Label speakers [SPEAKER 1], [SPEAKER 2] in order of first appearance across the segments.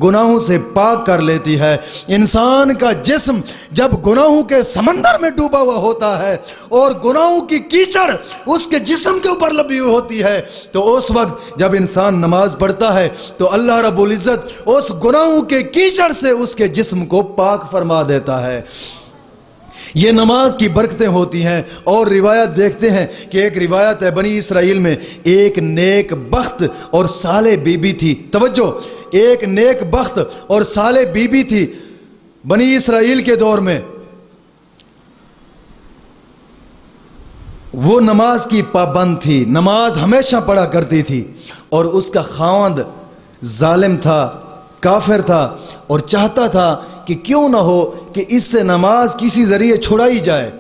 [SPEAKER 1] گناہوں سے پاک کر لیتی ہے۔ انسان کا جسم جب گناہوں کے سمندر میں ڈوبا ہوا ہوتا ہے اور گناہوں کی کیچڑ اس کے جسم کے اوپر لبی ہوئی ہوتی ہے، تو اس وقت جب انسان نماز پڑھتا ہے تو اللہ رب العزت اس گناہوں کے کیچڑ سے اس کے جسم کو پاک فرما دیتا ہے۔ یہ نماز کی برکتیں ہوتی ہیں۔ اور روایت دیکھتے ہیں کہ ایک روایت ہے بنی اسرائیل میں ایک نیک بخت اور صالح بی بی تھی۔ توجہ، ایک نیک بخت اور صالح بی بی تھی بنی اسرائیل کے دور میں۔ وہ نماز کی پابند تھی، نماز ہمیشہ پڑھا کرتی تھی، اور اس کا خاوند ظالم تھا، کافر تھا، اور چاہتا تھا کہ کیوں نہ ہو کہ اس سے نماز کسی ذریعے چھڑائی جائے۔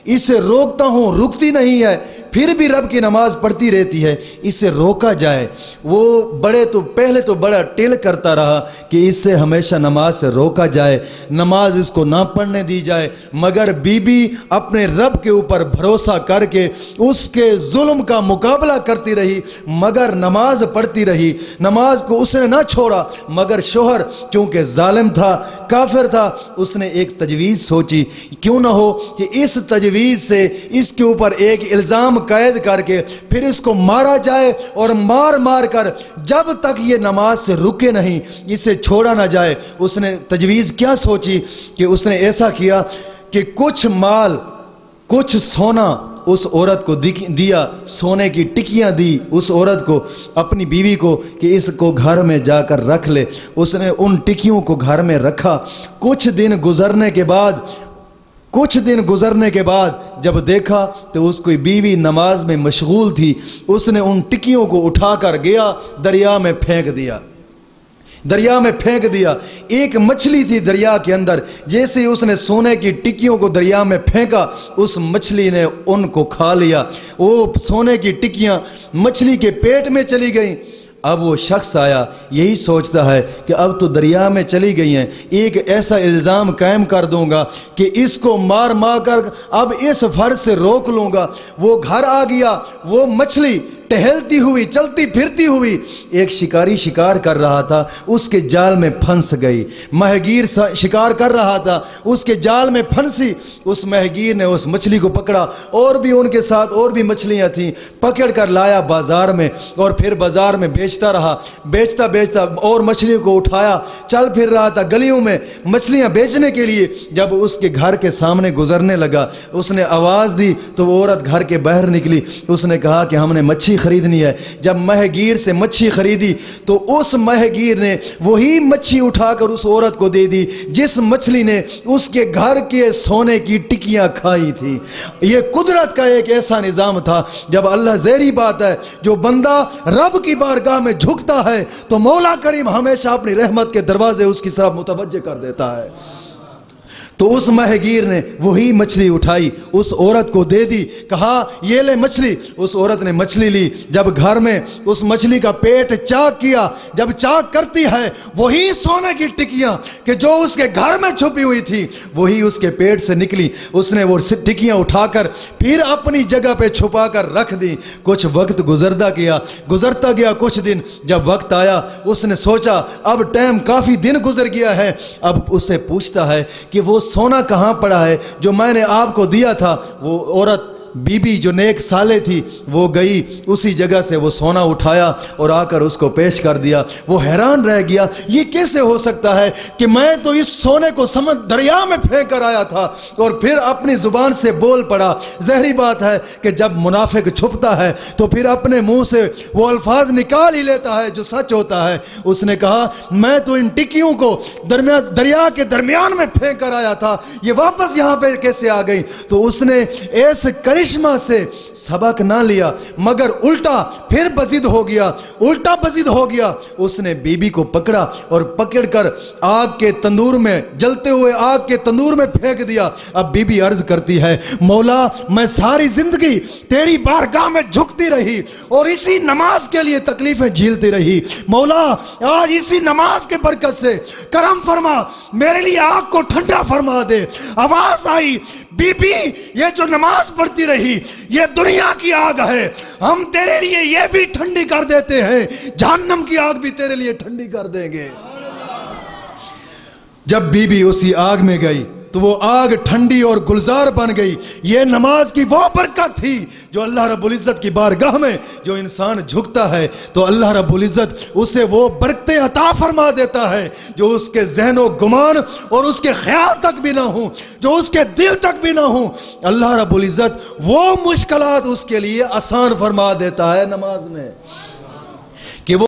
[SPEAKER 1] اسے روکتا ہوں، رکتی نہیں ہے، پھر بھی رب کی نماز پڑھتی رہتی ہے، اسے روکا جائے۔ وہ پہلے تو بڑا ٹیل کرتا رہا کہ اس سے ہمیشہ نماز سے روکا جائے، نماز اس کو نہ پڑھنے دی جائے، مگر بی بی اپنے رب کے اوپر بھروسہ کر کے اس کے ظلم کا مقابلہ کرتی رہی، مگر نماز پڑھتی رہی، نماز کو اس نے نہ چھوڑا۔ مگر شوہر چونکہ ظالم تھا، کافر تھا، اس نے ایک تجویز سوچی، کیوں نہ ہو کہ اس تجویز سے اس کے اوپر ایک الزام قائد کر کے پھر اس کو مارا جائے، اور مار مار کر جب تک یہ نماز سے رکے نہیں، اسے چھوڑا نہ جائے۔ اس نے تجویز کیا سوچی کہ اس نے ایسا کیا کہ کچھ مال، کچھ سونا اس عورت کو دیا، سونے کی ٹکیاں دی اس عورت کو، اپنی بیوی کو، کہ اس کو گھر میں جا کر رکھ لے۔ اس نے ان ٹکیوں کو گھر میں رکھا۔ کچھ دن گزرنے کے بعد جب دیکھا تو اس کی بیوی نماز میں مشغول تھی، اس نے ان ٹکیوں کو اٹھا کر گیا دریا میں پھینک دیا۔ ایک مچھلی تھی دریا کے اندر، جیسے ہی اس نے سونے کی ٹکیوں کو دریا میں پھینکا، اس مچھلی نے ان کو کھا لیا۔ وہ سونے کی ٹکیاں مچھلی کے پیٹ میں چلی گئیں۔ اب وہ شخص آیا، یہی سوچتا ہے کہ اب تو دریا میں چلی گئی ہیں، ایک ایسا الزام قائم کر دوں گا کہ اس کو مار مار کر اب اس فرض سے روک لوں گا۔ وہ گھر آ گیا، وہ مچھلی ٹہلتی ہوئی، چلتی پھرتی ہوئی، ایک شکاری شکار کر رہا تھا، اس کے جال میں پھنس گئی۔ ماہی شکار کر رہا تھا، اس کے جال میں پھنسی۔ اس ماہی گیر نے اس مچھلی کو پکڑا، اور بھی ان کے ساتھ اور بھی مچھلیاں تھیں، پکڑ کر لایا بازار میں، اور پھر بازار میں بیچتا رہا۔ بیچتا اور مچھلیوں کو اٹھایا، چل پھر رہا تھا گلیوں میں مچھلیاں بیچنے کے لیے۔ جب اس کے گھر کے سامنے گزرنے لگا، اس نے آواز دی تو وہ عورت گھر کے باہر نکلی۔ اس نے کہا کہ ہم نے مچھلی خریدنی ہے۔ جب ماہی گیر سے مچھلی خریدی تو اس ماہی گیر نے وہی مچھلی اٹھا کر اس عورت کو دے دی جس مچھلی نے اس کے گھر کے سونے کی ٹکیاں کھائی تھی۔ یہ قدرت کا ایک ایسا نظام تھا۔ جب اللہ، ظاہری بات ہے، جو بندہ رب کی بارگاہ میں جھکتا ہے تو مولا کریم ہمیشہ اپنی رحمت کے دروازے اس کی طرف متوجہ کر دیتا ہے۔ تو اس ماہی گیر نے وہی مچھلی اٹھائی، اس عورت کو دے دی، کہا یہ لے مچھلی۔ اس عورت نے مچھلی لی۔ جب گھر میں اس مچھلی کا پیٹ چاک کیا، جب چاک کرتی ہے، وہی سونے کی ٹکیاں کہ جو اس کے گھر میں چھپی ہوئی تھی وہی اس کے پیٹ سے نکلی۔ اس نے وہ ٹکیاں اٹھا کر پھر اپنی جگہ پہ چھپا کر رکھ دی۔ کچھ وقت گزرتا گیا کچھ دن۔ جب وقت آیا، اس نے سوچا اب ٹائم کافی دن گزر گیا ہے۔ اب اس سے پوچھتا ہے کہ وہ سونا کہاں پڑا ہے جو میں نے آپ کو دیا تھا؟ وہ عورت بی بی جو نیک صالح تھی وہ گئی، اسی جگہ سے وہ سونا اٹھایا اور آ کر اس کو پیش کر دیا۔ وہ حیران رہ گیا، یہ کیسے ہو سکتا ہے کہ میں تو اس سونے کو دریا میں پھینک کر آیا تھا، اور پھر اپنی زبان سے بول پڑا۔ ظاہری بات ہے کہ جب منافق چھپتا ہے تو پھر اپنے منہ سے وہ الفاظ نکال ہی لیتا ہے جو سچ ہوتا ہے۔ اس نے کہا میں تو ان ٹکیوں کو دریا کے درمیان میں پھینک کر آیا تھا، یہ واپس یہاں پہ کیسے آ گئی؟ تو اس نے ایسے کرشمہ سے سبق نہ لیا، مگر الٹا پھر بزد ہو گیا۔ اس نے بی بی کو پکڑا اور پکڑ کر آگ کے تندور میں، جلتے ہوئے آگ کے تندور میں پھینک دیا۔ اب بی بی عرض کرتی ہے، مولا میں ساری زندگی تیری بارگاہ میں جھکتی رہی اور اسی نماز کے لیے تکلیفیں جھیلتی رہی، مولا آج اسی نماز کے برکت سے کرم فرما، میرے لیے آگ کو ٹھنڈا فرما دے۔ آواز آئی، بی بی یہ جو نماز پڑھتی رہی یہ دنیا کی آگ ہے، ہم تیرے لیے یہ بھی ٹھنڈی کر دیتے ہیں، جہنم کی آگ بھی تیرے لیے ٹھنڈی کر دیں گے۔ جب بی بی اسی آگ میں گئی تو وہ آگ ٹھنڈی اور گلزار بن گئی. یہ نماز کی وہ برکت تھی جو اللہ رب العزت کی بارگاہ میں جو انسان جھکتا ہے تو اللہ رب العزت اسے وہ برکتیں عطا فرما دیتا ہے جو اس کے ذہن و گمان اور اس کے خیال تک بھی نہ ہوں، جو اس کے دل تک بھی نہ ہوں. اللہ رب العزت وہ مشکلات اس کے لیے آسان فرما دیتا ہے نماز میں کہ وہ